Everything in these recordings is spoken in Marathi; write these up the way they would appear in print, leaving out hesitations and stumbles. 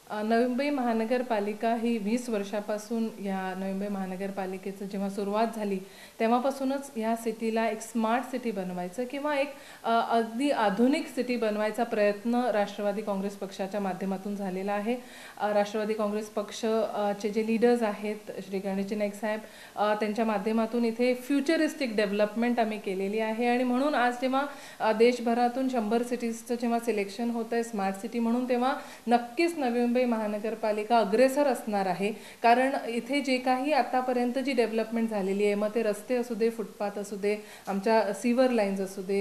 नवी मुंबई महानगरपालिका ही 20 वर्षापासून या नवी मुंबई महानगरपालिकेचं जेव्हा सुरुवात झाली तेव्हापासूनच ह्या सिटीला एक स्मार्ट सिटी बनवायचं किंवा एक अगदी आधुनिक सिटी बनवायचा प्रयत्न राष्ट्रवादी काँग्रेस पक्षाच्या माध्यमातून झालेला आहे। राष्ट्रवादी काँग्रेस पक्षचे जे लीडर्स आहेत श्री गणेश नाईक साहेब, त्यांच्या माध्यमातून इथे फ्युचरिस्टिक डेव्हलपमेंट आम्ही केलेली आहे आणि म्हणून आज जेव्हा देशभरातून 100 सिटीजचं जेव्हा सिलेक्शन होतं आहे स्मार्ट सिटी म्हणून, तेव्हा नक्कीच नवी मुंबई महानगरपालिका अग्रेसर असणार आहे। कारण इथे जे काही आतापर्यंत जी डेव्हलपमेंट झालेली आहे, मग ते रस्ते असू दे, फुटपाथ असू दे, आमच्या सीवर लाईन्स असू दे,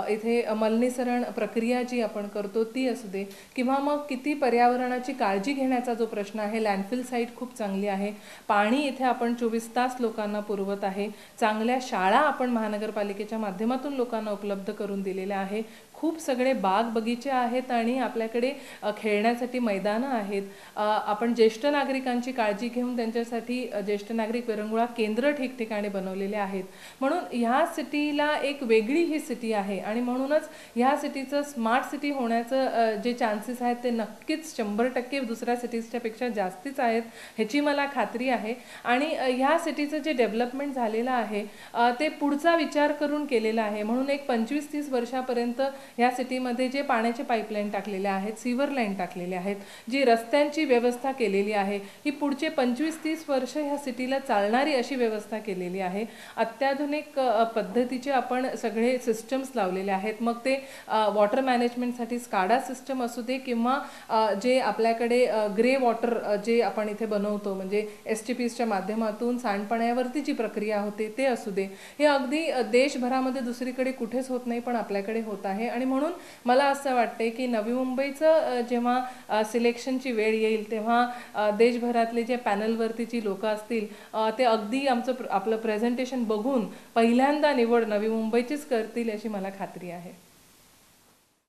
इथे मलनिसरण प्रक्रिया जी आपण करतो ती असू दे, किंवा मग किती पर्यावरणाची काळजी घेण्याचा जो प्रश्न आहे, लँडफिल साईट खूप चांगली आहे, पाणी इथे आपण 24 तास लोकांना पुरवत आहे, चांगल्या शाळा आपण महानगरपालिकेच्या माध्यमातून लोकांना उपलब्ध करून दिलेल्या आहे, खूप सगळे बाग बगीचे आहेत आणि आपल्याकडे खेळण्यासाठी मैदानं आहेत। आपण ज्येष्ठ नागरिकांची काळजी घेऊन त्यांच्यासाठी ज्येष्ठ नागरिक विरंगुळा केंद्र ठिकठिकाणी बनवलेले आहेत। म्हणून ह्या सिटीला एक वेगळी ही सिटी आहे आणि म्हणूनच ह्या सिटीचं स्मार्ट सिटी होण्याचं जे चान्सेस आहेत ते नक्कीच 100% दुसऱ्या सिटीजच्या पेक्षा जास्तीच आहेत ह्याची मला खात्री आहे। आणि ह्या सिटीचं जे डेव्हलपमेंट झालेलं आहे ते पुढचा विचार करून केलेलं आहे। म्हणून एक 25-30 वर्षापर्यंत ह्या सिटीमध्ये जे पाण्याचे पाईपलाईन टाकलेले आहेत, सीवर लाईन टाकलेले आहेत, जी रस्त्यांची व्यवस्था केलेली आहे, ही पुढचे 25-30 वर्ष ह्या सिटीला चालणारी अशी व्यवस्था केलेली आहे। अत्याधुनिक पद्धतीचे आपण सगळे सिस्टम्स लावलेले आहेत, मग ते वॉटर मॅनेजमेंटसाठी स्काडा सिस्टम असू दे किंवा जे आपल्याकडे ग्रे वॉटर जे आपण इथे बनवतो म्हणजे STPsच्या माध्यमातून सांडपाण्यावरती जी प्रक्रिया होते ते असू दे, हे अगदी देशभरामध्ये दुसरीकडे कुठेच होत नाही पण आपल्याकडे होत आहे। आणि म्हणून मला असं वाटते की नवी मुंबईचं जेव्हा सिलेक्शनची वेळ येईल तेव्हा देशभरातले जे पॅनलवरतीची लोकं असतील ते अगदी आपलं प्रेझेंटेशन बघून पहिल्यांदा निवड नवी मुंबईचीच करतील अशी मला खात्री आहे।